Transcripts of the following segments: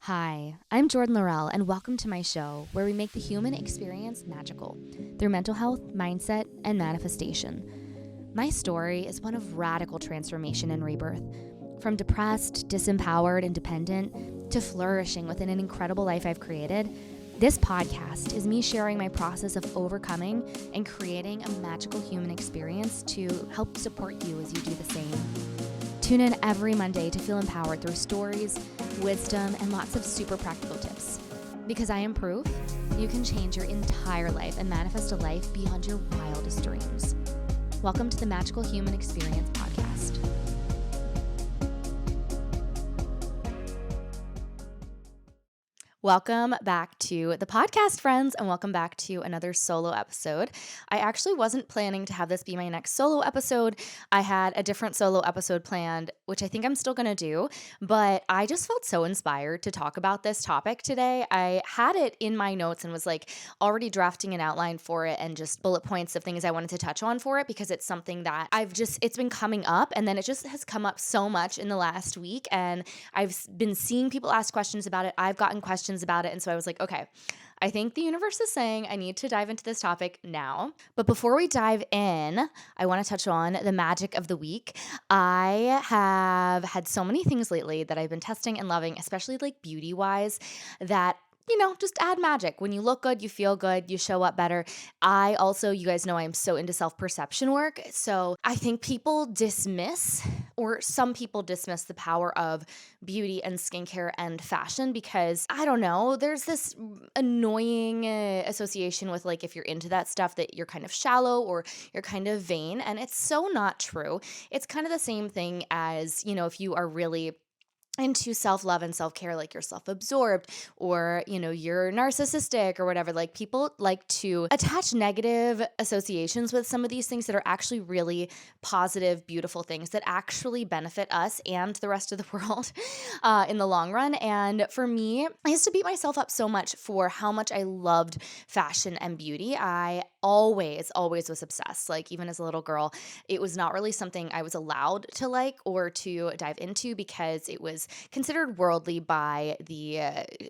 Hi, I'm Jordan Laurel, and welcome to my show where we make the human experience magical through mental health, mindset, and manifestation. My story is one of radical transformation and rebirth. From depressed, disempowered, and dependent to flourishing within an incredible life I've created, this podcast is me sharing my process of overcoming and creating a magical human experience to help support you as you do the same. Tune in every Monday to feel empowered through stories, wisdom, and lots of super practical tips. Because I am proof you can change your entire life and manifest a life beyond your wildest dreams. Welcome to the Magical Human Experience podcast. Welcome back to the podcast, friends, and welcome back to another solo episode. I actually wasn't planning to have this be my next solo episode. I had a different solo episode planned, which I think I'm still going to do, but I just felt so inspired to talk about this topic today. I had it in my notes and was like already drafting an outline for it and just bullet points of things I wanted to touch on for it because it's something that it's been coming up, and then it just has come up so much in the last week, and I've been seeing people ask questions about it. I've gotten questions about it. And so I was like, okay, I think the universe is saying I need to dive into this topic now. But before we dive in, I want to touch on the magic of the week. I have had so many things lately that I've been testing and loving, especially like beauty wise, that just add magic. When you look good, you feel good, you show up better. You guys know I'm so into self-perception work. So I think some people dismiss the power of beauty and skincare and fashion because, I don't know, there's this annoying association with like if you're into that stuff that you're kind of shallow or you're kind of vain. And it's so not true. It's kind of the same thing as, if you are really into self-love and self-care, like you're self-absorbed or you're narcissistic or whatever. Like people like to attach negative associations with some of these things that are actually really positive, beautiful things that actually benefit us and the rest of the world in the long run. And for me, I used to beat myself up so much for how much I loved fashion and beauty. I always was obsessed. Like even as a little girl, it was not really something I was allowed to like or to dive into because it was considered worldly by the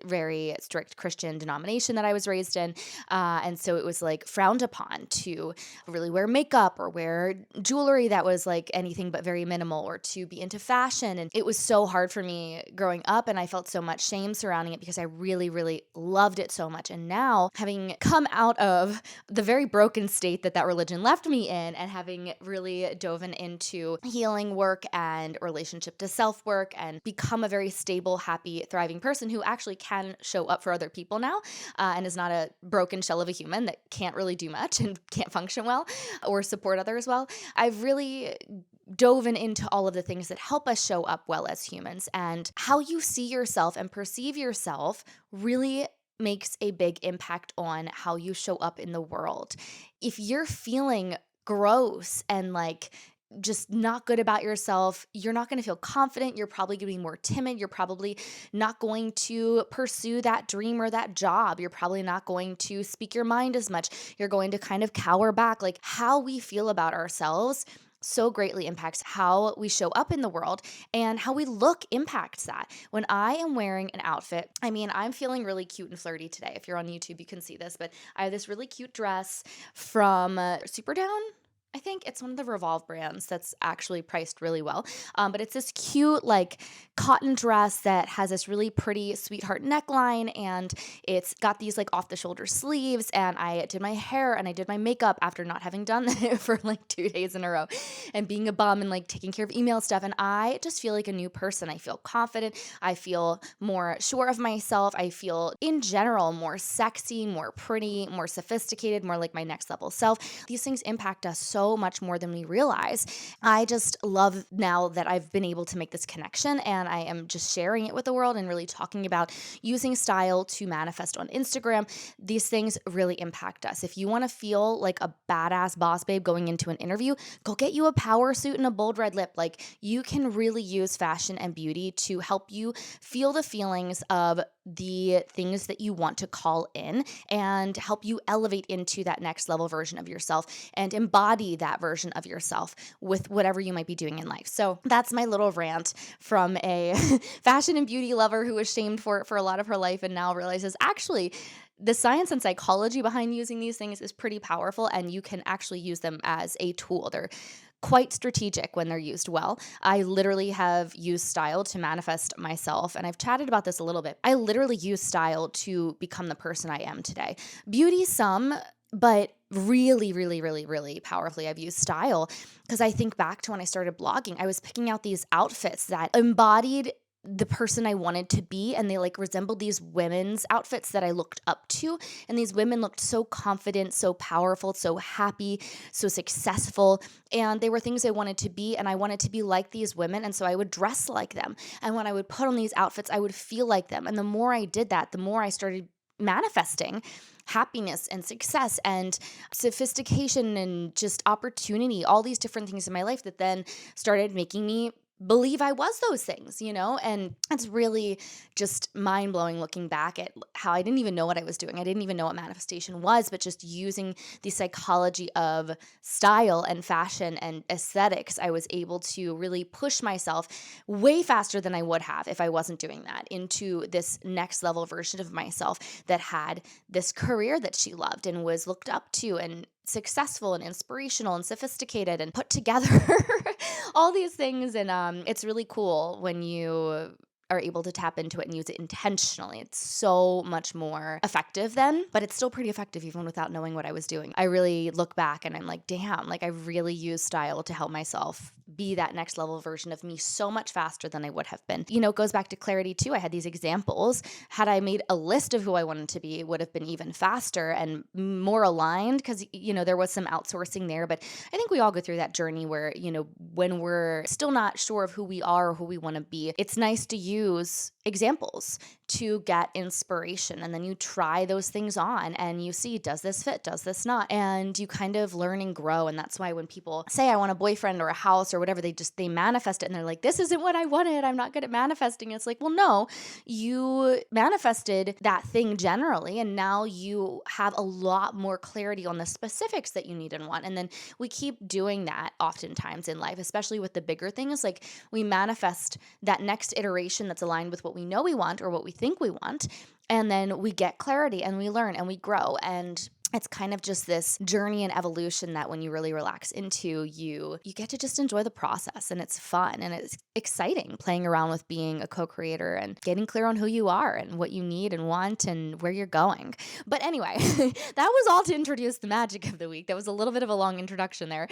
very strict Christian denomination that I was raised in. And so it was like frowned upon to really wear makeup or wear jewelry that was like anything but very minimal or to be into fashion. And it was so hard for me growing up, and I felt so much shame surrounding it because I really, really loved it so much. And now, having come out of the very broken state that religion left me in and having really dove into healing work and relationship to self-work and become a very stable, happy, thriving person who actually can show up for other people now and is not a broken shell of a human that can't really do much and can't function well or support others well. I've really dove into all of the things that help us show up well as humans, and how you see yourself and perceive yourself really makes a big impact on how you show up in the world. If you're feeling gross and like just not good about yourself, you're not going to feel confident. You're probably going to be more timid. You're probably not going to pursue that dream or that job. You're probably not going to speak your mind as much. You're going to kind of cower back. Like how we feel about ourselves so greatly impacts how we show up in the world, and how we look impacts that. When I am wearing an outfit, I'm feeling really cute and flirty today. If you're on YouTube, you can see this, but I have this really cute dress from Superdown. I think it's one of the Revolve brands that's actually priced really well. But it's this cute like cotton dress that has this really pretty sweetheart neckline, and it's got these like off the shoulder sleeves, and I did my hair and I did my makeup after not having done it for like 2 days in a row and being a bum and like taking care of email stuff. And I just feel like a new person. I feel confident. I feel more sure of myself. I feel in general more sexy, more pretty, more sophisticated, more like my next level self. These things impact us so much more than we realize. I just love now that I've been able to make this connection, and I am just sharing it with the world and really talking about using style to manifest on Instagram. These things really impact us. If you want to feel like a badass boss babe going into an interview, go get you a power suit and a bold red lip. Like you can really use fashion and beauty to help you feel the feelings of the things that you want to call in and help you elevate into that next level version of yourself and embody embody that version of yourself with whatever you might be doing in life. So that's my little rant from a fashion and beauty lover who was shamed for it for a lot of her life and now realizes actually the science and psychology behind using these things is pretty powerful, and you can actually use them as a tool. They're quite strategic when they're used well. I literally have used style to manifest myself, and I've chatted about this a little bit. I literally use style to become the person I am today. Beauty, some, but really, really, really, really powerfully, I've used style because I think back to when I started blogging, I was picking out these outfits that embodied the person I wanted to be, and they like resembled these women's outfits that I looked up to, and these women looked so confident, so powerful, so happy, so successful, and they were things I wanted to be, and I wanted to be like these women, and so I would dress like them, and when I would put on these outfits I would feel like them, and the more I did that, the more I started manifesting happiness and success and sophistication and just opportunity, all these different things in my life that then started making me believe I was those things, and it's really just mind blowing looking back at how I didn't even know what I was doing. I didn't even know what manifestation was, but just using the psychology of style and fashion and aesthetics, I was able to really push myself way faster than I would have if I wasn't doing that into this next level version of myself that had this career that she loved and was looked up to and successful and inspirational and sophisticated and put together all these things. And it's really cool when you are able to tap into it and use it intentionally. It's so much more effective then, but it's still pretty effective even without knowing what I was doing. I really look back and I'm like, damn, like I really use style to help myself be that next level version of me so much faster than I would have been. It goes back to clarity too. I had these examples. Had I made a list of who I wanted to be, it would have been even faster and more aligned because, there was some outsourcing there. But I think we all go through that journey where, when we're still not sure of who we are or who we want to be, it's nice to use examples to get inspiration. And then you try those things on and you see, does this fit? Does this not? And you kind of learn and grow. And that's why when people say, I want a boyfriend or a house or whatever, they manifest it and they're like, this isn't what I wanted. I'm not good at manifesting. It's like, well, no, you manifested that thing generally. And now you have a lot more clarity on the specifics that you need and want. And then we keep doing that oftentimes in life, especially with the bigger things. Like we manifest that next iteration that's aligned with what we know we want or what we think we want. And then we get clarity and we learn and we grow. And it's kind of just this journey and evolution that when you really relax into, you get to just enjoy the process, and it's fun and it's exciting playing around with being a co-creator and getting clear on who you are and what you need and want and where you're going. But anyway, that was all to introduce the magic of the week. That was a little bit of a long introduction there.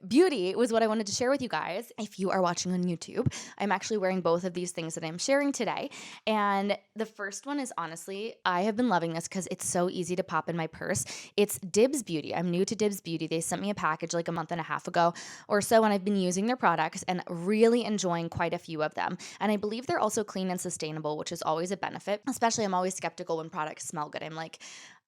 Beauty was what I wanted to share with you guys. If you are watching on YouTube, I'm actually wearing both of these things that I'm sharing today. And the first one is, honestly, I have been loving this because it's so easy to pop in my purse. It's Dibs Beauty. I'm new to Dibs Beauty. They sent me a package like a month and a half ago or so, and I've been using their products and really enjoying quite a few of them. And I believe they're also clean and sustainable, which is always a benefit. Especially, I'm always skeptical when products smell good. I'm like,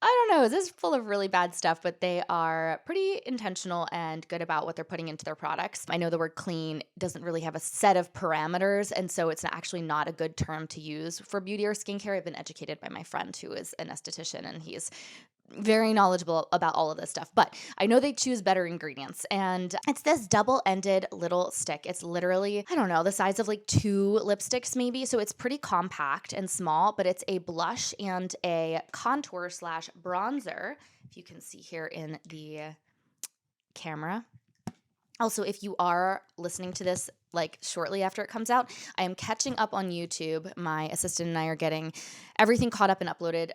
I don't know, is this full of really bad stuff? But they are pretty intentional and good about what they're putting into their products. I know the word clean doesn't really have a set of parameters, and so it's actually not a good term to use for beauty or skincare. I've been educated by my friend who is an esthetician, and he's very knowledgeable about all of this stuff, but I know they choose better ingredients. And it's this double-ended little stick. It's literally, I don't know, the size of like 2 lipsticks maybe. So it's pretty compact and small, but it's a blush and a contour slash bronzer. If you can see here in the camera. Also, if you are listening to this like shortly after it comes out, I am catching up on YouTube. My assistant and I are getting everything caught up and uploaded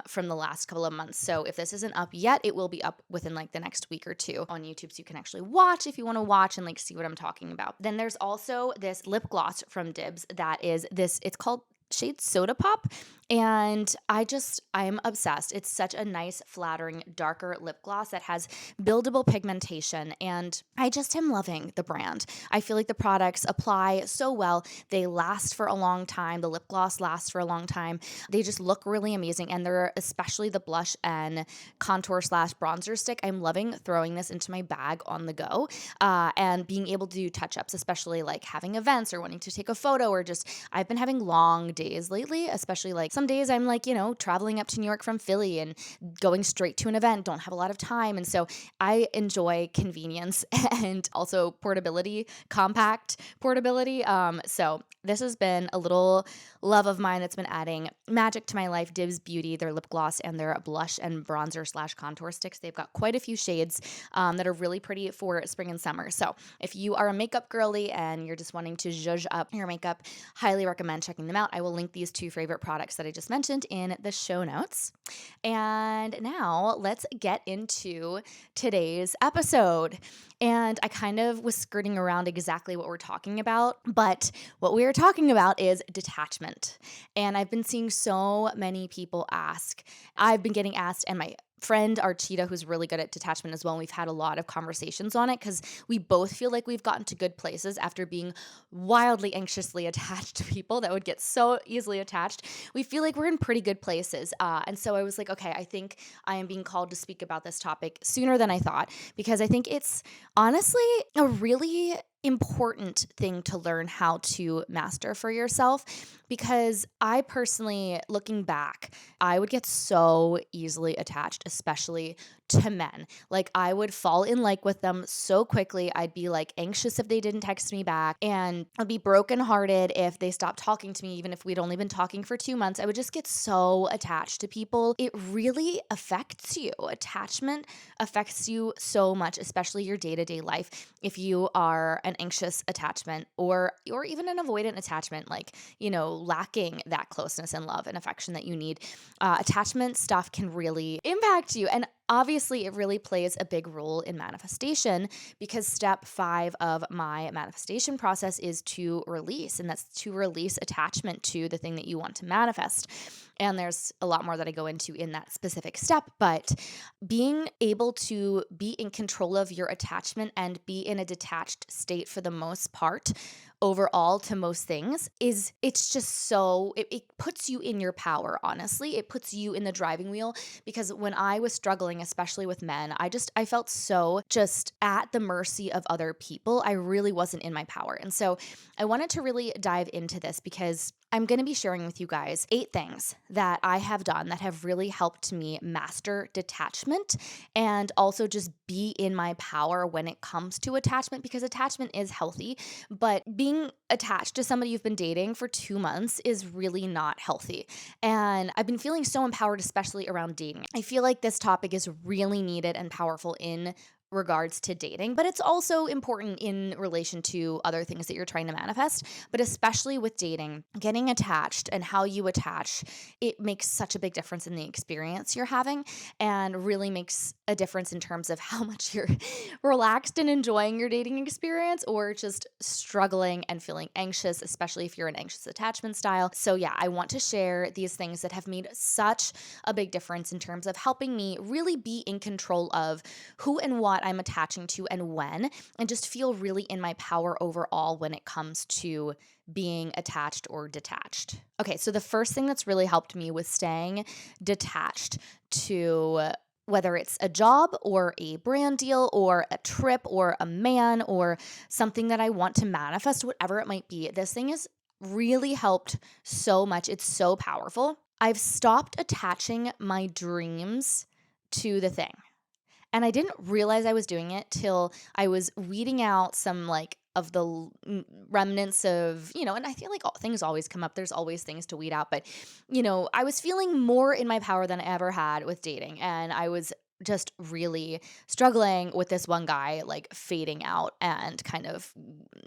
from the last couple of months. So if this isn't up yet, it will be up within like the next week or two on YouTube, so you can actually watch if you want to watch and like see what I'm talking about. Then there's also this lip gloss from Dibs that is this, it's called shade Soda Pop, and I'm obsessed. It's such a nice, flattering, darker lip gloss that has buildable pigmentation, and I just am loving the brand. I feel like the products apply so well. They last for a long time. The lip gloss lasts for a long time. They just look really amazing, and they're, especially the blush and contour slash bronzer stick, I'm loving throwing this into my bag on the go, and being able to do touch-ups, especially like having events or wanting to take a photo, or just, I've been having long days lately, especially like some days I'm like, traveling up to New York from Philly and going straight to an event, don't have a lot of time. And so I enjoy convenience and also portability, compact portability. So this has been a little love of mine that's been adding magic to my life. Divs Beauty, their lip gloss and their blush and bronzer slash contour sticks. They've got quite a few shades that are really pretty for spring and summer. So if you are a makeup girly and you're just wanting to zhuzh up your makeup, highly recommend checking them out. I will link these two favorite products that I just mentioned in the show notes. And now let's get into today's episode. And I kind of was skirting around exactly what we're talking about, but what we are talking about is detachment. And I've been seeing so many people ask. I've been getting asked, and my friend Archita, who's really good at detachment as well, and we've had a lot of conversations on it because we both feel like we've gotten to good places after being wildly anxiously attached to people that would get so easily attached. We feel like we're in pretty good places. And so I was like, okay, I think I am being called to speak about this topic sooner than I thought, because I think it's honestly a really important thing to learn how to master for yourself. Because I personally, looking back, I would get so easily attached, especially to men. Like I would fall in like with them so quickly. I'd be like anxious if they didn't text me back, and I'd be brokenhearted if they stopped talking to me, even if we'd only been talking for 2 months. I would just get so attached to people. It really affects you. Attachment affects you so much, especially your day-to-day life. If you are an anxious attachment or even an avoidant attachment, like, lacking that closeness and love and affection that you need, attachment stuff can really impact you. And obviously, it really plays a big role in manifestation, because step 5 of my manifestation process is to release, and that's to release attachment to the thing that you want to manifest. And there's a lot more that I go into in that specific step, but being able to be in control of your attachment and be in a detached state for the most part overall to most things it's just so it puts you in your power. Honestly, it puts you in the driving wheel, because when I was struggling, especially with men, I felt so just at the mercy of other people. I really wasn't in my power. And so I wanted to really dive into this, because I'm going to be sharing with you guys 8 things that I have done that have really helped me master detachment and also just be in my power when it comes to attachment, because attachment is healthy, but being attached to somebody you've been dating for 2 months is really not healthy. And I've been feeling so empowered, especially around dating. I feel like this topic is really needed and powerful in regards to dating, but it's also important in relation to other things that you're trying to manifest. But especially with dating, getting attached and how you attach, it makes such a big difference in the experience you're having, and really makes a difference in terms of how much you're relaxed and enjoying your dating experience, or just struggling and feeling anxious, especially if you're an anxious attachment style. So yeah, I want to share these things that have made such a big difference in terms of helping me really be in control of who and what I'm attaching to and when, and just feel really in my power overall when it comes to being attached or detached. Okay, so the first thing that's really helped me with staying detached to whether it's a job or a brand deal or a trip or a man or something that I want to manifest, whatever it might be, this thing has really helped so much. It's so powerful. I've stopped attaching my dreams to the thing. And I didn't realize I was doing it till I was weeding out some of the remnants of, and I feel like things always come up. There's always things to weed out. But, I was feeling more in my power than I ever had with dating. And I was just really struggling with this one guy, fading out and kind of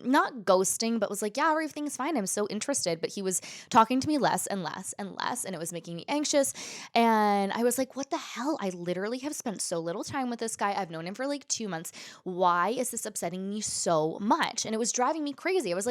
not ghosting, but was like, yeah, everything's fine. I'm so interested. But he was talking to me less and less and less, and it was making me anxious. And I was like, what the hell? I literally have spent so little time with this guy. I've known him for 2 months. Why is this upsetting me so much? And it was driving me crazy. I was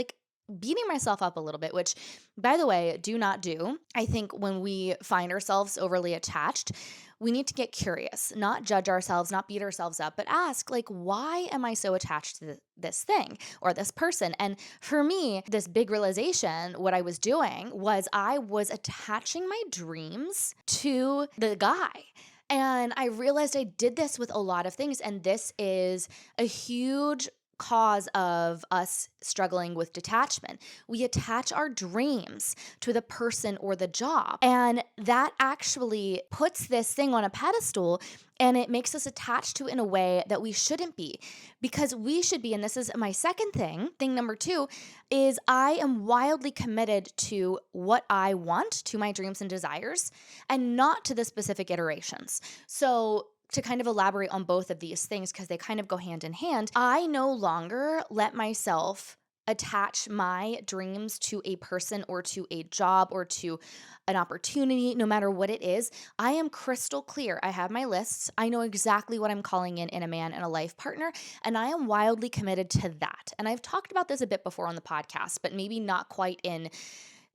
beating myself up a little bit, which, by the way, do not do. I think when we find ourselves overly attached, we need to get curious, not judge ourselves, not beat ourselves up, but ask, why am I so attached to this thing or this person? And for me, this big realization, what I was doing was I was attaching my dreams to the guy. And I realized I did this with a lot of things. And this is a huge cause of us struggling with detachment. We attach our dreams to the person or the job. And that actually puts this thing on a pedestal and it makes us attached to it in a way that we shouldn't be, because we should be, and this is my second thing number two, is I am wildly committed to what I want, to my dreams and desires, and not to the specific iterations. So to kind of elaborate on both of these things, because they kind of go hand in hand, I no longer let myself attach my dreams to a person or to a job or to an opportunity, no matter what it is. I am crystal clear. I have my lists. I know exactly what I'm calling in a man and a life partner, and I am wildly committed to that. And I've talked about this a bit before on the podcast, but maybe not quite in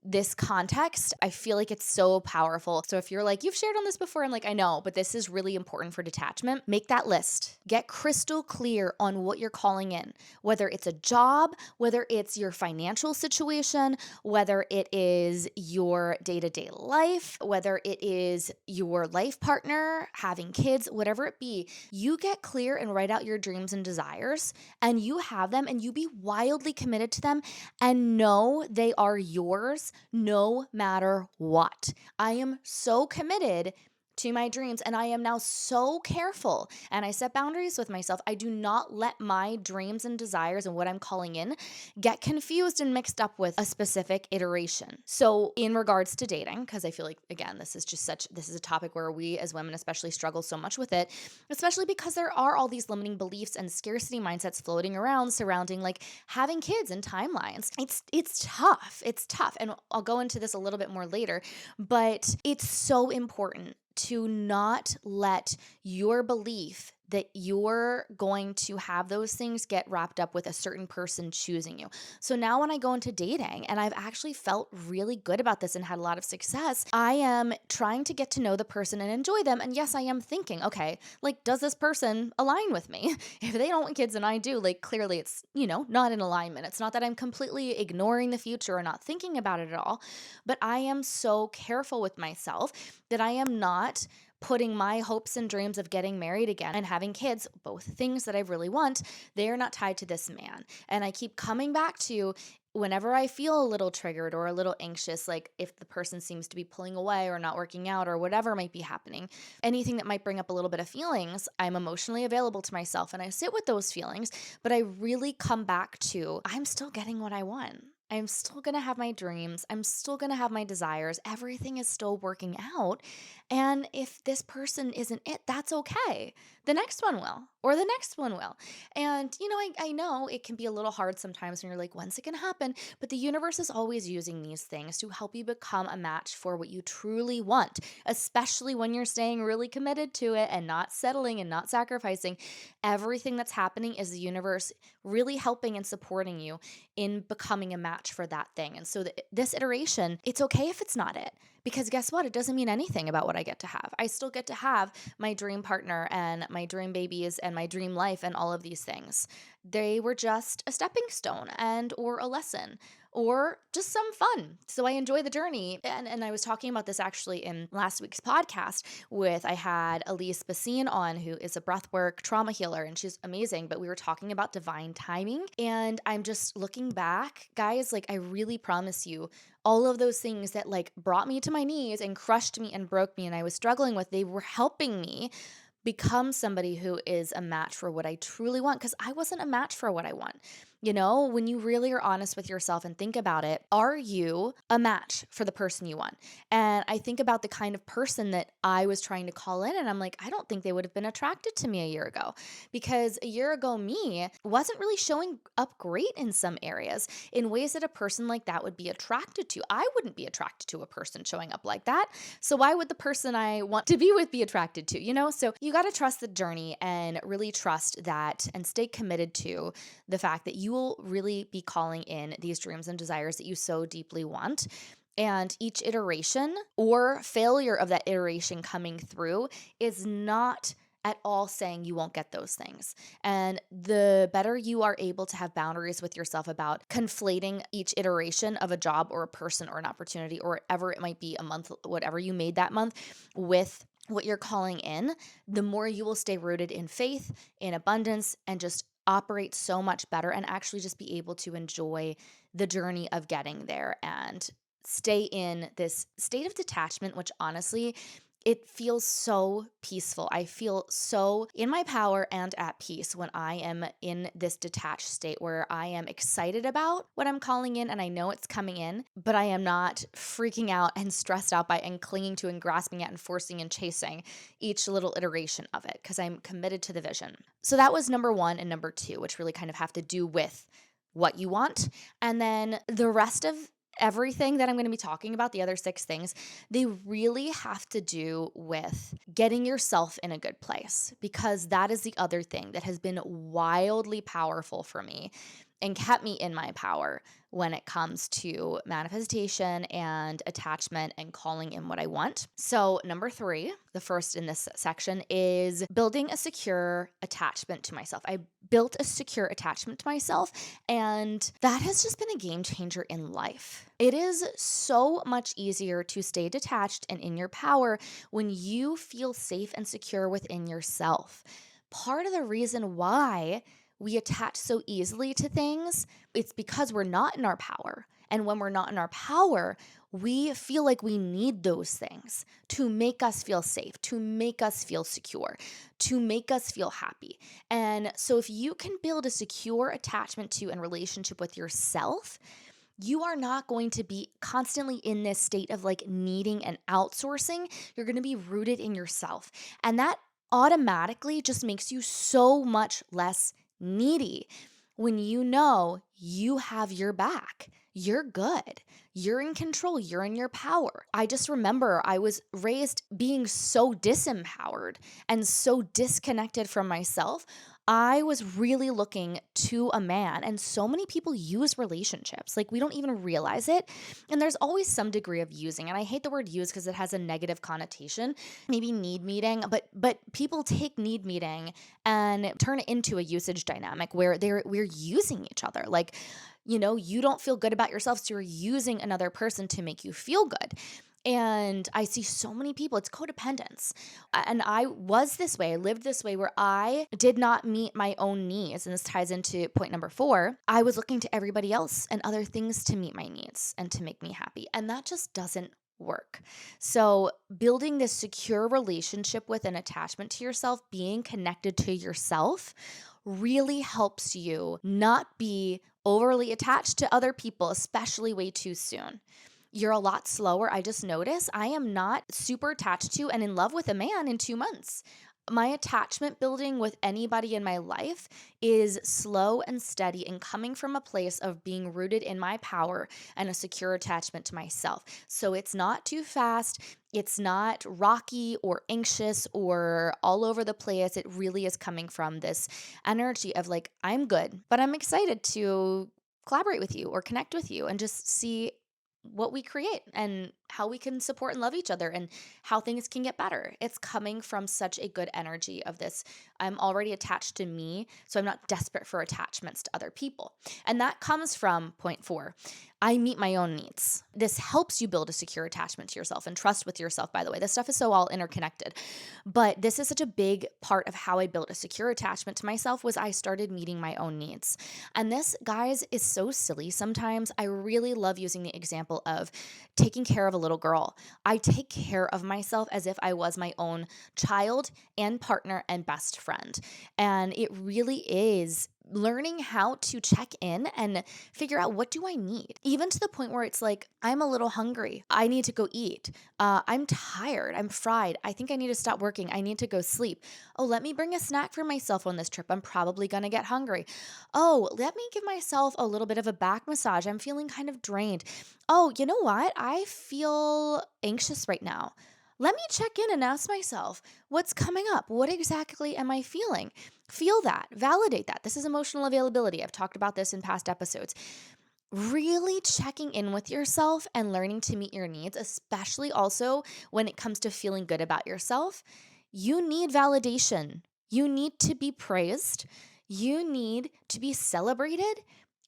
this context. I feel like it's so powerful. So if you're like, you've shared on this before, I'm like, I know, but this is really important for detachment. Make that list. Get crystal clear on what you're calling in, whether it's a job, whether it's your financial situation, whether it is your day-to-day life, whether it is your life partner, having kids, whatever it be. You get clear and write out your dreams and desires, and you have them, and you be wildly committed to them, and know they are yours no matter what. I am so committed to my dreams, and I am now so careful, and I set boundaries with myself. I do not let my dreams and desires and what I'm calling in get confused and mixed up with a specific iteration. So in regards to dating, because I feel like, again, this is a topic where we as women especially struggle so much with it, especially because there are all these limiting beliefs and scarcity mindsets floating around surrounding like having kids and timelines. It's tough. It's tough. And I'll go into this a little bit more later, but it's so important to not let your belief that you're going to have those things get wrapped up with a certain person choosing you. So now when I go into dating, and I've actually felt really good about this and had a lot of success, I am trying to get to know the person and enjoy them. And yes, I am thinking, okay, like, does this person align with me? If they don't want kids and I do, like, clearly it's, not in alignment. It's not that I'm completely ignoring the future or not thinking about it at all, but I am so careful with myself that I am not putting my hopes and dreams of getting married again and having kids, both things that I really want, they are not tied to this man. And I keep coming back to, whenever I feel a little triggered or a little anxious, like if the person seems to be pulling away or not working out or whatever might be happening, anything that might bring up a little bit of feelings, I'm emotionally available to myself and I sit with those feelings, but I really come back to, I'm still getting what I want. I'm still going to have my dreams. I'm still going to have my desires. Everything is still working out. And if this person isn't it, that's okay. The next one will, or the next one will. And, I know it can be a little hard sometimes when you're like, when's it going to happen? But the universe is always using these things to help you become a match for what you truly want, especially when you're staying really committed to it and not settling and not sacrificing. Everything that's happening is the universe really helping and supporting you in becoming a match for that thing. And so this iteration, it's okay if it's not it. Because guess what? It doesn't mean anything about what I get to have. I still get to have my dream partner and my dream babies and my dream life and all of these things. They were just a stepping stone and or a lesson or just some fun. So I enjoy the journey. And I was talking about this actually in last week's podcast I had Elise Basine on, who is a breathwork trauma healer, and she's amazing. But we were talking about divine timing. And I'm just looking back, guys, like I really promise you, all of those things that like brought me to my knees and crushed me and broke me and I was struggling with, they were helping me become somebody who is a match for what I truly want, because I wasn't a match for what I want. When you really are honest with yourself and think about it, are you a match for the person you want? And I think about the kind of person that I was trying to call in, and I'm like, I don't think they would have been attracted to me a year ago, because a year ago me wasn't really showing up great in some areas in ways that a person like that would be attracted to. I wouldn't be attracted to a person showing up like that. So why would the person I want to be with be attracted to? So you got to trust the journey and really trust that and stay committed to the fact that you will really be calling in these dreams and desires that you so deeply want. And each iteration or failure of that iteration coming through is not at all saying you won't get those things. And the better you are able to have boundaries with yourself about conflating each iteration of a job or a person or an opportunity or whatever it might be, a month, whatever you made that month, with what you're calling in, the more you will stay rooted in faith, in abundance, and just operate so much better and actually just be able to enjoy the journey of getting there and stay in this state of detachment, which honestly, it feels so peaceful. I feel so in my power and at peace when I am in this detached state where I am excited about what I'm calling in and I know it's coming in, but I am not freaking out and stressed out by and clinging to and grasping at and forcing and chasing each little iteration of it because I'm committed to the vision. So that was number one and number two, which really kind of have to do with what you want. And then the rest of everything that I'm going to be talking about, the other six things, they really have to do with getting yourself in a good place because that is the other thing that has been wildly powerful for me and kept me in my power when it comes to manifestation and attachment and calling in what I want. So, number three, the first in this section, is building a secure attachment to myself. I built a secure attachment to myself, and that has just been a game changer in life. It is so much easier to stay detached and in your power when you feel safe and secure within yourself. Part of the reason why we attach so easily to things, it's because we're not in our power. And when we're not in our power, we feel like we need those things to make us feel safe, to make us feel secure, to make us feel happy. And so if you can build a secure attachment to and relationship with yourself, you are not going to be constantly in this state of like needing and outsourcing. You're going to be rooted in yourself. And that automatically just makes you so much less needy when you know you have your back. You're good. You're in control. You're in your power. I just remember I was raised being so disempowered and so disconnected from myself. I was really looking to a man, and so many people use relationships. Like, we don't even realize it. And there's always some degree of using. And I hate the word use because it has a negative connotation, maybe need meeting, but people take need meeting and turn it into a usage dynamic where we're using each other. Like, you don't feel good about yourself, so you're using another person to make you feel good. And I see so many people, it's codependence. And I was this way, I lived this way where I did not meet my own needs. And this ties into point number four. I was looking to everybody else and other things to meet my needs and to make me happy. And that just doesn't work. So, building this secure relationship with an attachment to yourself, being connected to yourself, really helps you not be overly attached to other people, especially way too soon. You're a lot slower. I just noticed I am not super attached to and in love with a man in 2 months. My attachment building with anybody in my life is slow and steady and coming from a place of being rooted in my power and a secure attachment to myself. So it's not too fast. It's not rocky or anxious or all over the place. It really is coming from this energy of like, I'm good, but I'm excited to collaborate with you or connect with you and just see what we create and how we can support and love each other and how things can get better. It's coming from such a good energy of this. I'm already attached to me, so I'm not desperate for attachments to other people. And that comes from point four. I meet my own needs. This helps you build a secure attachment to yourself and trust with yourself, by the way. This stuff is so all interconnected. But this is such a big part of how I built a secure attachment to myself was I started meeting my own needs. And this, guys, is so silly sometimes. I really love using the example of taking care of a little girl. I take care of myself as if I was my own child and partner and best friend. And it really is learning how to check in and figure out what do I need, even to the point where it's like, I'm a little hungry. I need to go eat. I'm tired. I'm fried. I think I need to stop working. I need to go sleep. Oh, let me bring a snack for myself on this trip. I'm probably going to get hungry. Oh, let me give myself a little bit of a back massage. I'm feeling kind of drained. Oh, you know what? I feel anxious right now. Let me check in and ask myself, what's coming up? What exactly am I feeling? Feel that, validate that. This is emotional availability. I've talked about this in past episodes. Really checking in with yourself and learning to meet your needs, especially also when it comes to feeling good about yourself. You need validation. You need to be praised. You need to be celebrated.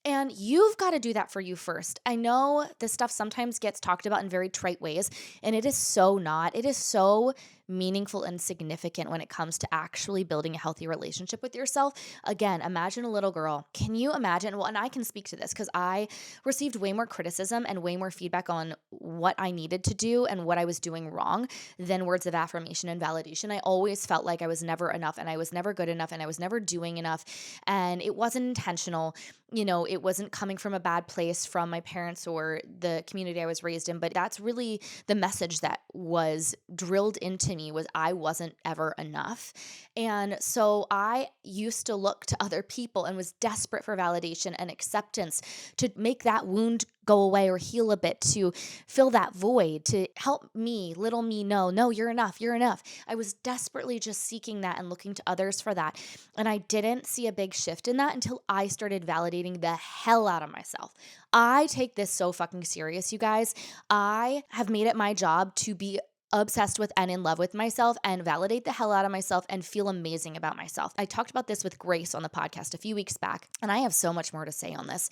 And you've got to do that for you first. I know this stuff sometimes gets talked about in very trite ways, and it is so not. It is so meaningful and significant when it comes to actually building a healthy relationship with yourself. Again, imagine a little girl. Can you imagine? Well, and I can speak to this because I received way more criticism and way more feedback on what I needed to do and what I was doing wrong than words of affirmation and validation. I always felt like I was never enough and I was never good enough and I was never doing enough. And it wasn't intentional. It wasn't coming from a bad place from my parents or the community I was raised in, but that's really the message that was drilled into me was I wasn't ever enough. And so I used to look to other people and was desperate for validation and acceptance to make that wound go away or heal a bit, to fill that void, to help me, little me, know, no, you're enough, you're enough. I was desperately just seeking that and looking to others for that. And I didn't see a big shift in that until I started validating the hell out of myself. I take this so fucking serious, you guys. I have made it my job to be obsessed with and in love with myself and validate the hell out of myself and feel amazing about myself. I talked about this with Grace on the podcast a few weeks back, and I have so much more to say on this.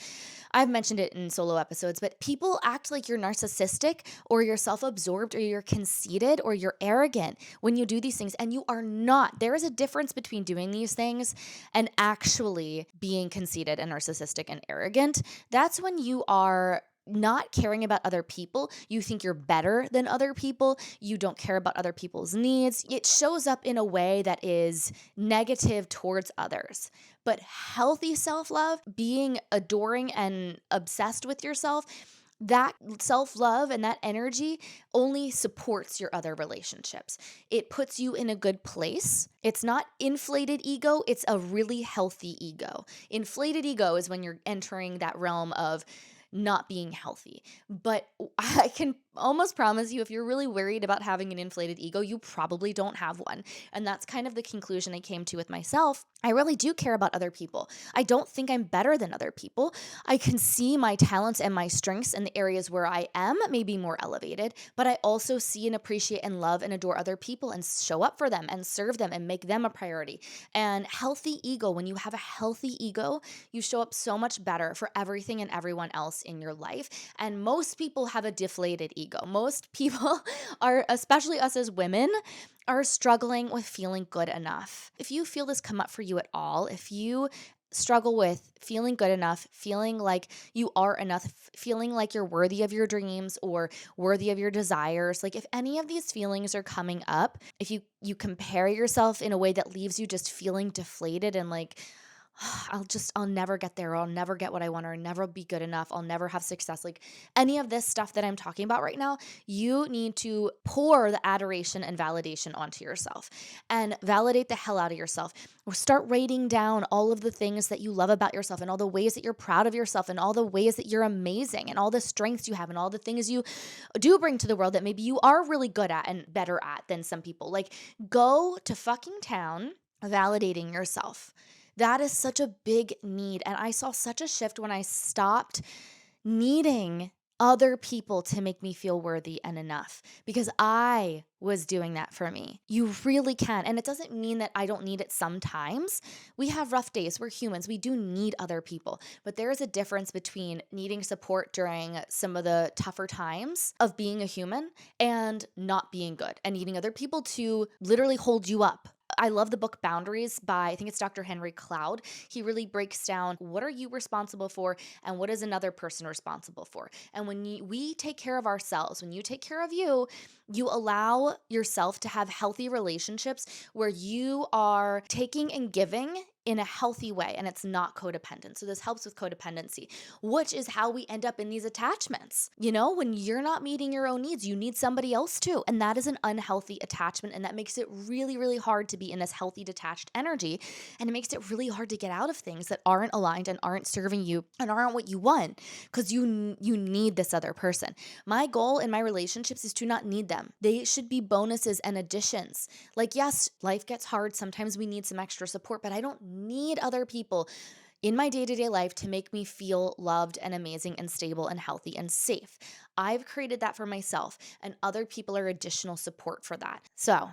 I've mentioned it in solo episodes, but people act like you're narcissistic or you're self-absorbed or you're conceited or you're arrogant when you do these things, and you are not. There is a difference between doing these things and actually being conceited and narcissistic and arrogant. That's when you are not caring about other people. You think you're better than other people. You don't care about other people's needs. It shows up in a way that is negative towards others. But healthy self-love, being adoring and obsessed with yourself, that self-love and that energy only supports your other relationships. It puts you in a good place. It's not inflated ego, it's a really healthy ego. Inflated ego is when you're entering that realm of not being healthy. But I can almost promise you, if you're really worried about having an inflated ego, you probably don't have one. And that's kind of the conclusion I came to with myself. I really do care about other people. I don't think I'm better than other people. I can see my talents and my strengths in the areas where I am maybe more elevated, but I also see and appreciate and love and adore other people and show up for them and serve them and make them a priority. And healthy ego, when you have a healthy ego, you show up so much better for everything and everyone else in your life. And most people have a deflated ego. Most people are, especially us as women, are struggling with feeling good enough. If you feel this come up for you at all, if you struggle with feeling good enough, feeling like you are enough, feeling like you're worthy of your dreams or worthy of your desires, like if any of these feelings are coming up, if you compare yourself in a way that leaves you just feeling deflated and like, I'll never get there, or I'll never get what I want, or I'll never be good enough, I'll never have success. Like any of this stuff that I'm talking about right now, you need to pour the adoration and validation onto yourself and validate the hell out of yourself. Or start writing down all of the things that you love about yourself and all the ways that you're proud of yourself and all the ways that you're amazing and all the strengths you have and all the things you do bring to the world that maybe you are really good at and better at than some people. Like go to fucking town validating yourself. That is such a big need. And I saw such a shift when I stopped needing other people to make me feel worthy and enough because I was doing that for me. You really can. And it doesn't mean that I don't need it sometimes. We have rough days. We're humans. We do need other people. But there is a difference between needing support during some of the tougher times of being a human and not being good and needing other people to literally hold you up. I love the book Boundaries by, I think it's Dr. Henry Cloud. He really breaks down what are you responsible for and what is another person responsible for. And when we take care of ourselves, when you take care of you, you allow yourself to have healthy relationships where you are taking and giving in a healthy way and it's not codependent. So this helps with codependency, which is how we end up in these attachments. When you're not meeting your own needs, you need somebody else too. And that is an unhealthy attachment. And that makes it really, really hard to be in this healthy detached energy. And it makes it really hard to get out of things that aren't aligned and aren't serving you and aren't what you want because you need this other person. My goal in my relationships is to not need them. They should be bonuses and additions. Like, yes, life gets hard. Sometimes we need some extra support, but I don't need other people in my day-to-day life to make me feel loved and amazing and stable and healthy and safe. I've created that for myself, and other people are additional support for that. So,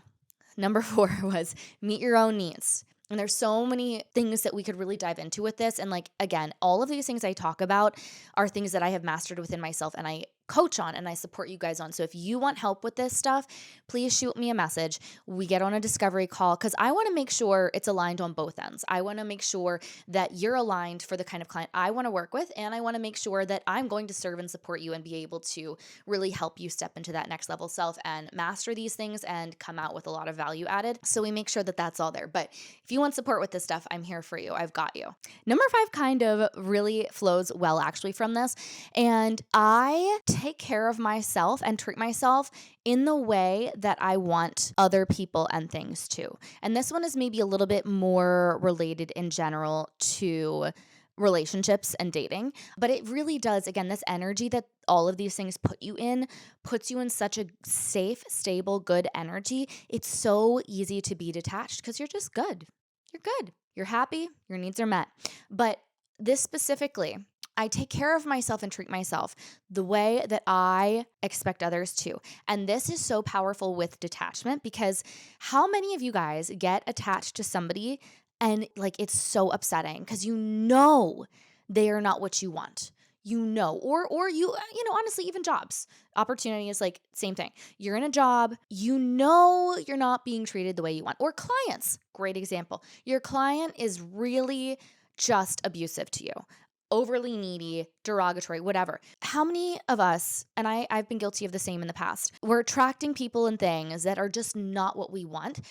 number 4 was meet your own needs. And there's so many things that we could really dive into with this. And again, all of these things I talk about are things that I have mastered within myself and I coach on and I support you guys on. So if you want help with this stuff, please shoot me a message. We get on a discovery call because I want to make sure it's aligned on both ends. I want to make sure that you're aligned for the kind of client I want to work with, and I want to make sure that I'm going to serve and support you and be able to really help you step into that next level self and master these things and come out with a lot of value added. So we make sure that that's all there. But if you want support with this stuff, I'm here for you. I've got you. Number 5 kind of really flows well actually from this. And I take care of myself and treat myself in the way that I want other people and things to. And this one is maybe a little bit more related in general to relationships and dating, but it really does, again, this energy that all of these things puts you in such a safe, stable, good energy. It's so easy to be detached because you're just good. You're good. You're happy. Your needs are met. But this specifically, I take care of myself and treat myself the way that I expect others to. And this is so powerful with detachment because how many of you guys get attached to somebody and like it's so upsetting because you know they are not what you want. You know, or you know, honestly, even jobs, opportunity is like same thing. You're in a job, you know, you're not being treated the way you want. Or clients, great example. Your client is really just abusive to you, overly needy, derogatory, whatever. How many of us, and I've been guilty of the same in the past, we're attracting people and things that are just not what we want.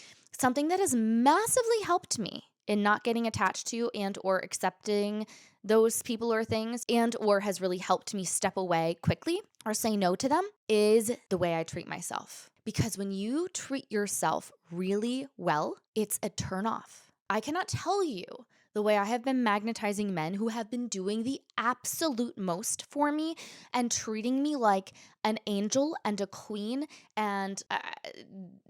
Something that has massively helped me in not getting attached to and or accepting those people or things and or has really helped me step away quickly or say no to them is the way I treat myself. Because when you treat yourself really well, it's a turn off. I cannot tell you the way I have been magnetizing men who have been doing the absolute most for me and treating me like an angel and a queen. And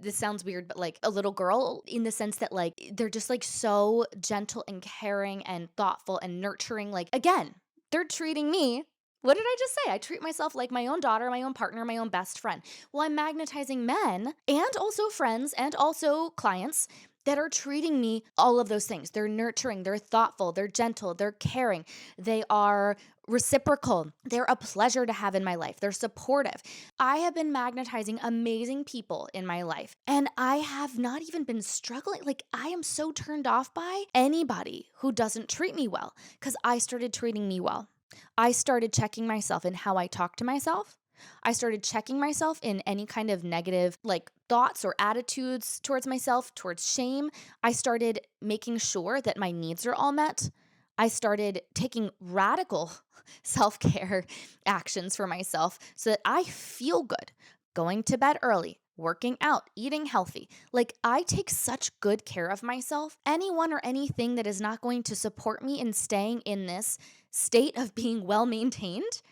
this sounds weird, but like a little girl in the sense that like they're just like so gentle and caring and thoughtful and nurturing. Like, again, they're treating me. What did I just say? I treat myself like my own daughter, my own partner, my own best friend. Well, I'm magnetizing men and also friends and also clients that are treating me all of those things. They're nurturing, they're thoughtful, they're gentle, they're caring, they are reciprocal, they're a pleasure to have in my life, they're supportive. I have been magnetizing amazing people in my life, and I have not even been struggling. Like, I am so turned off by anybody who doesn't treat me well because I started treating me well. I started checking myself in how I talk to myself. I started checking myself in any kind of negative like thoughts or attitudes towards myself, towards shame. I started making sure that my needs are all met. I started taking radical self-care actions for myself so that I feel good, going to bed early, working out, eating healthy. Like, I take such good care of myself. Anyone or anything that is not going to support me in staying in this state of being well maintained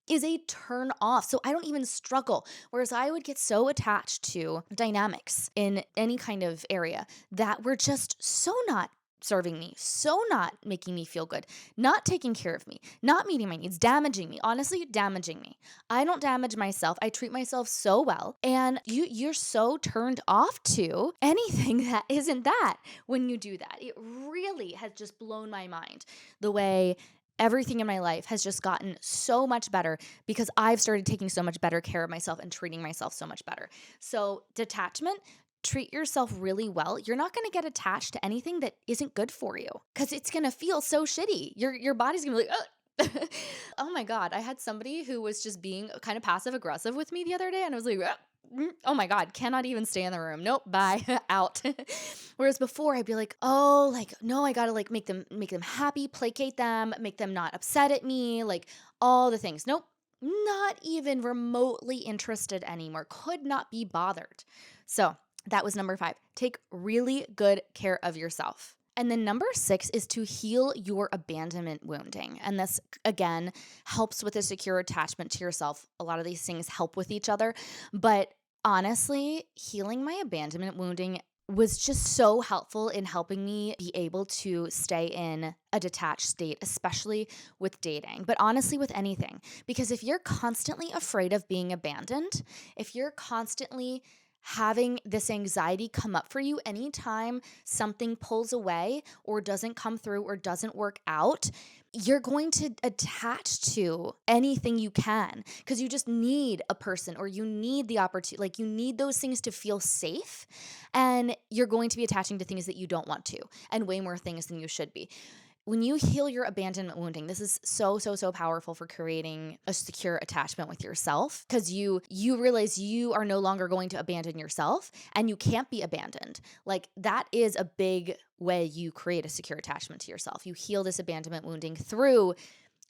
is a turn off. So I don't even struggle. Whereas I would get so attached to dynamics in any kind of area that were just so not serving me, so not making me feel good, not taking care of me, not meeting my needs, damaging me, honestly, damaging me. I don't damage myself. I treat myself so well. And you're so turned off to anything that isn't that when you do that. It really has just blown my mind the way everything in my life has just gotten so much better because I've started taking so much better care of myself and treating myself so much better. So detachment, treat yourself really well. You're not going to get attached to anything that isn't good for you because it's going to feel so shitty. Your body's going to be like, ugh. Oh my God. I had somebody who was just being kind of passive aggressive with me the other day and I was like, oh my God, cannot even stay in the room. Nope, bye, out. Whereas before I'd be like, oh, like, no, I gotta like make them happy, placate them, make them not upset at me, like all the things. Nope, not even remotely interested anymore. Could not be bothered. So that was number 5. Take really good care of yourself. And then number 6 is to heal your abandonment wounding. And this, again, helps with a secure attachment to yourself. A lot of these things help with each other. But honestly, healing my abandonment wounding was just so helpful in helping me be able to stay in a detached state, especially with dating, but honestly with anything. Because if you're constantly afraid of being abandoned, if you're constantly having this anxiety come up for you anytime something pulls away or doesn't come through or doesn't work out, you're going to attach to anything you can because you just need a person or you need the opportunity. Like you need those things to feel safe. And you're going to be attaching to things that you don't want to and way more things than you should be. When you heal your abandonment wounding, this is so powerful for creating a secure attachment with yourself because you realize you are no longer going to abandon yourself and you can't be abandoned. Like that is a big way you create a secure attachment to yourself. You heal this abandonment wounding through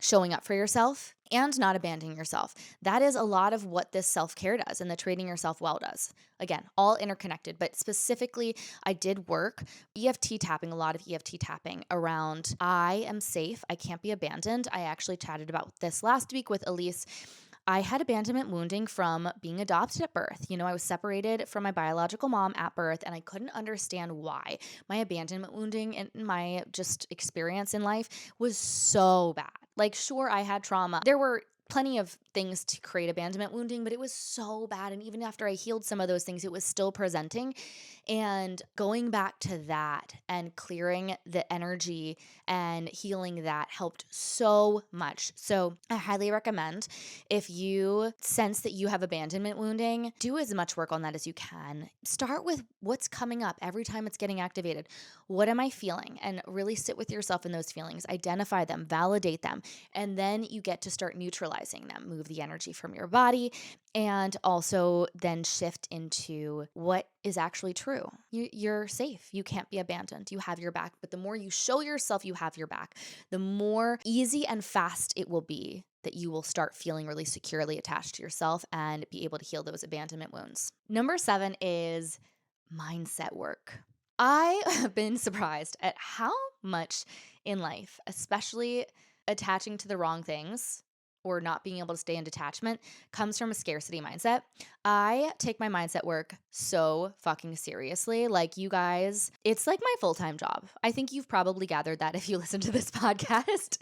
showing up for yourself and not abandoning yourself. That is a lot of what this self-care does and the treating yourself well does. Again, all interconnected, but specifically, I did work EFT tapping, a lot of EFT tapping around I am safe, I can't be abandoned. I actually chatted about this last week with Elise. I had abandonment wounding from being adopted at birth. I was separated from my biological mom at birth, and I couldn't understand why. My abandonment wounding and my just experience in life was so bad. Like, sure, I had trauma. There were plenty of things to create abandonment wounding, but it was so bad. And even after I healed some of those things, it was still presenting. And going back to that and clearing the energy and healing that helped so much. So I highly recommend if you sense that you have abandonment wounding, do as much work on that as you can. Start with what's coming up every time it's getting activated. What am I feeling? And really sit with yourself in those feelings, identify them, validate them, and then you get to start neutralizing them, move the energy from your body, and also then shift into what is actually true. You're safe. You can't be abandoned. You have your back. But the more you show yourself you have your back, the more easy and fast it will be that you will start feeling really securely attached to yourself and be able to heal those abandonment wounds. Number 7 is mindset work. I have been surprised at how much in life, especially attaching to the wrong things or not being able to stay in detachment, comes from a scarcity mindset. I take my mindset work so fucking seriously. Like, you guys, it's like my full-time job. I think you've probably gathered that if you listen to this podcast.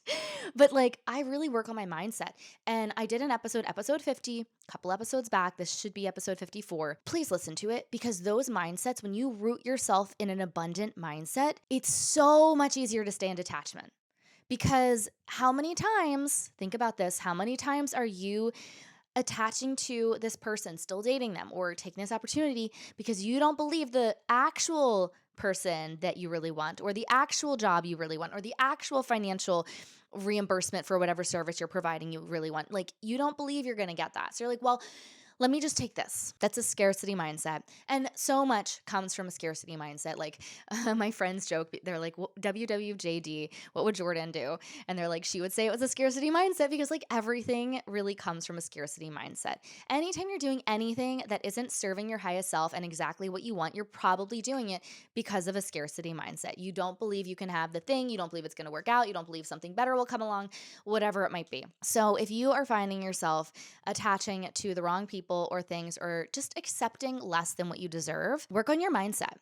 But like, I really work on my mindset. And I did an episode 50, a couple episodes back. This should be episode 54. Please listen to it because those mindsets, when you root yourself in an abundant mindset, it's so much easier to stay in detachment. Because how many times, think about this, how many times are you attaching to this person, still dating them, or taking this opportunity because you don't believe the actual person that you really want, or the actual job you really want, or the actual financial reimbursement for whatever service you're providing you really want? Like, you don't believe you're going to get that. So you're like, well, let me just take this. That's a scarcity mindset. And so much comes from a scarcity mindset. Like my friends joke, they're like, WWJD, what would Jordan do? And they're like, she would say it was a scarcity mindset because like everything really comes from a scarcity mindset. Anytime you're doing anything that isn't serving your highest self and exactly what you want, you're probably doing it because of a scarcity mindset. You don't believe you can have the thing. You don't believe it's going to work out. You don't believe something better will come along, whatever it might be. So if you are finding yourself attaching to the wrong people or things, or just accepting less than what you deserve, work on your mindset.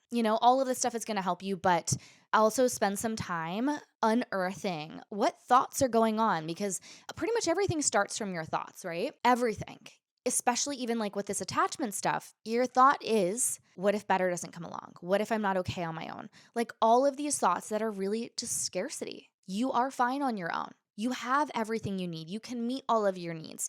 All of this stuff is going to help you, but also spend some time unearthing what thoughts are going on, because pretty much everything starts from your thoughts, right? Everything. Especially even like with this attachment stuff, your thought is, what if better doesn't come along? What if I'm not okay on my own? Like all of these thoughts that are really just scarcity. You are fine on your own. You have everything you need. You can meet all of your needs.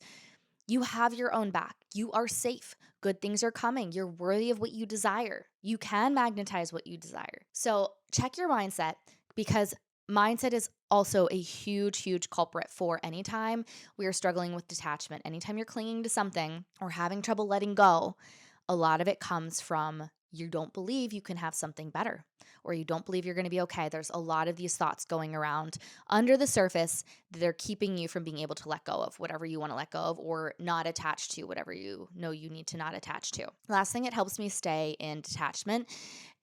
You have your own back. You are safe. Good things are coming. You're worthy of what you desire. You can magnetize what you desire. So check your mindset, because mindset is also a huge culprit for anytime we are struggling with detachment. Anytime you're clinging to something or having trouble letting go, a lot of it comes from you don't believe you can have something better, or you don't believe you're going to be okay. There's a lot of these thoughts going around under the surface that are keeping you from being able to let go of whatever you want to let go of, or not attached to whatever you know you need to not attach to. Last thing that helps me stay in detachment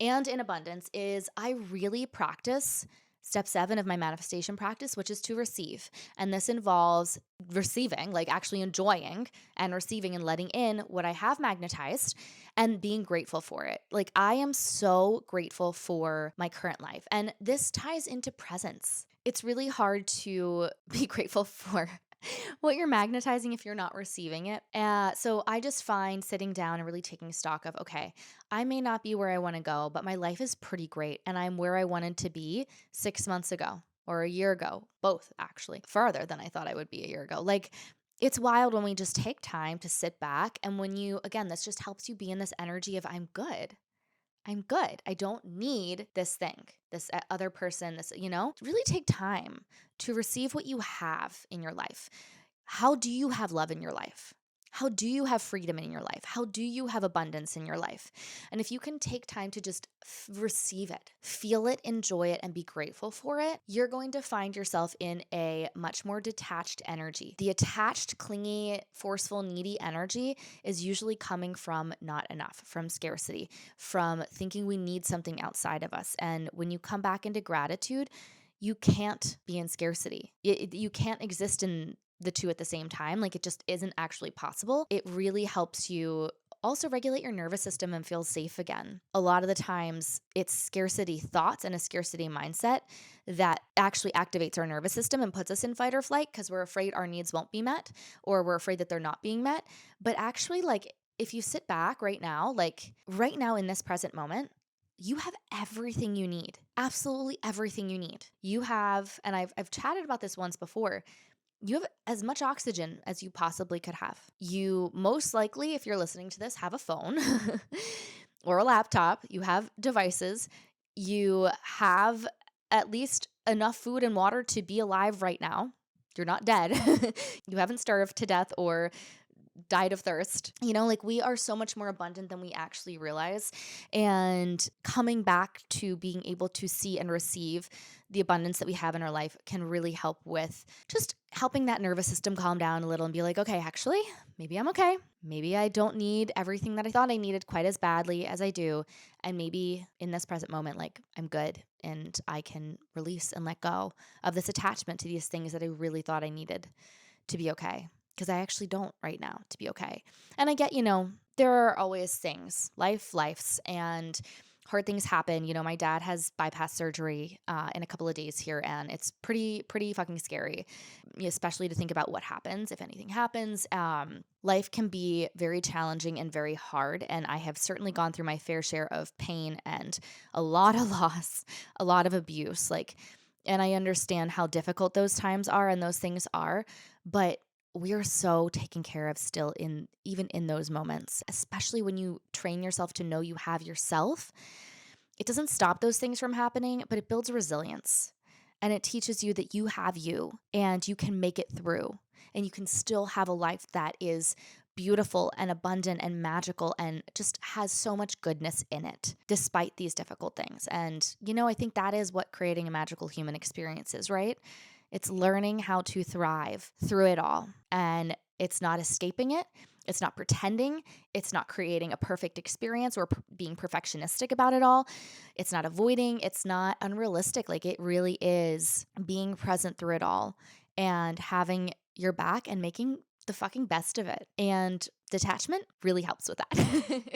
and in abundance is I really practice step 7 of my manifestation practice, which is to receive. And this involves receiving, like actually enjoying and receiving and letting in what I have magnetized and being grateful for it. Like, I am so grateful for my current life. And this ties into presence. It's really hard to be grateful for what you're magnetizing if you're not receiving it. So I just find sitting down and really taking stock of, okay, I may not be where I want to go, but my life is pretty great. And I'm where I wanted to be 6 months ago or a year ago, both actually, farther than I thought I would be a year ago. Like, it's wild when we just take time to sit back. And when you, again, this just helps you be in this energy of, I'm good. I'm good. I don't need this thing, this other person, really take time to receive what you have in your life. How do you have love in your life? How do you have freedom in your life? How do you have abundance in your life? And if you can take time to just receive it, feel it, enjoy it, and be grateful for it, you're going to find yourself in a much more detached energy. The attached, clingy, forceful, needy energy is usually coming from not enough, from scarcity, from thinking we need something outside of us. And when you come back into gratitude, you can't be in scarcity. You can't exist in the two at the same time. Like, it just isn't actually possible. It really helps you also regulate your nervous system and feel safe again. A lot of the times, it's scarcity thoughts and a scarcity mindset that actually activates our nervous system and puts us in fight or flight because we're afraid our needs won't be met or we're afraid that they're not being met. But actually, like, if you sit back right now, like right now in this present moment, you have everything you need. Absolutely everything you need. You have, and I've chatted about this once before, you have as much oxygen as you possibly could have. You most likely, if you're listening to this, have a phone or a laptop. You have devices. You have at least enough food and water to be alive right now. You're not dead. You haven't starved to death or died of thirst. Like, we are so much more abundant than we actually realize. And coming back to being able to see and receive the abundance that we have in our life can really help with just helping that nervous system calm down a little and be like, okay, actually, maybe I'm okay. Maybe I don't need everything that I thought I needed quite as badly as I do. And maybe in this present moment, like, I'm good and I can release and let go of this attachment to these things that I really thought I needed to be okay. Because I actually don't right now to be okay. And I get, there are always things, lifes, and hard things happen. My dad has bypass surgery in a couple of days here, and it's pretty fucking scary, especially to think about what happens if anything happens. Life can be very challenging and very hard, and I have certainly gone through my fair share of pain and a lot of loss, a lot of abuse, and I understand how difficult those times are and those things are, but we are so taken care of still even in those moments, especially when you train yourself to know you have yourself. It doesn't stop those things from happening, but it builds resilience. And it teaches you that you have you and you can make it through and you can still have a life that is beautiful and abundant and magical and just has so much goodness in it despite these difficult things. And, I think that is what creating a magical human experience is, right? It's learning how to thrive through it all. And it's not escaping it. It's not pretending. It's not creating a perfect experience or being perfectionistic about it all. It's not avoiding. It's not unrealistic. Like, it really is being present through it all and having your back and making the fucking best of it. And detachment really helps with that.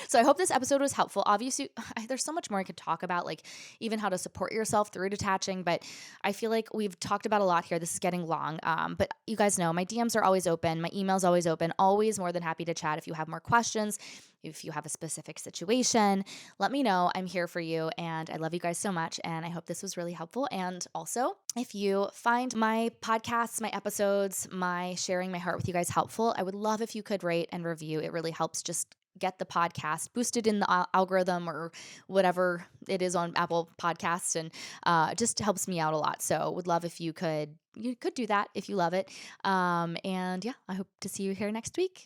So I hope this episode was helpful. Obviously, there's so much more I could talk about, like even how to support yourself through detaching, but I feel like we've talked about a lot here. This is getting long, but you guys know my DMs are always open. My email's always open. Always more than happy to chat if you have more questions. If you have a specific situation, let me know. I'm here for you, and I love you guys so much, and I hope this was really helpful. And also, if you find my podcasts, my episodes, my sharing my heart with you guys helpful, I would love if you could rate and review. It really helps just get the podcast boosted in the algorithm or whatever it is on Apple Podcasts, and just helps me out a lot. So would love if you could do that if you love it. And yeah, I hope to see you here next week.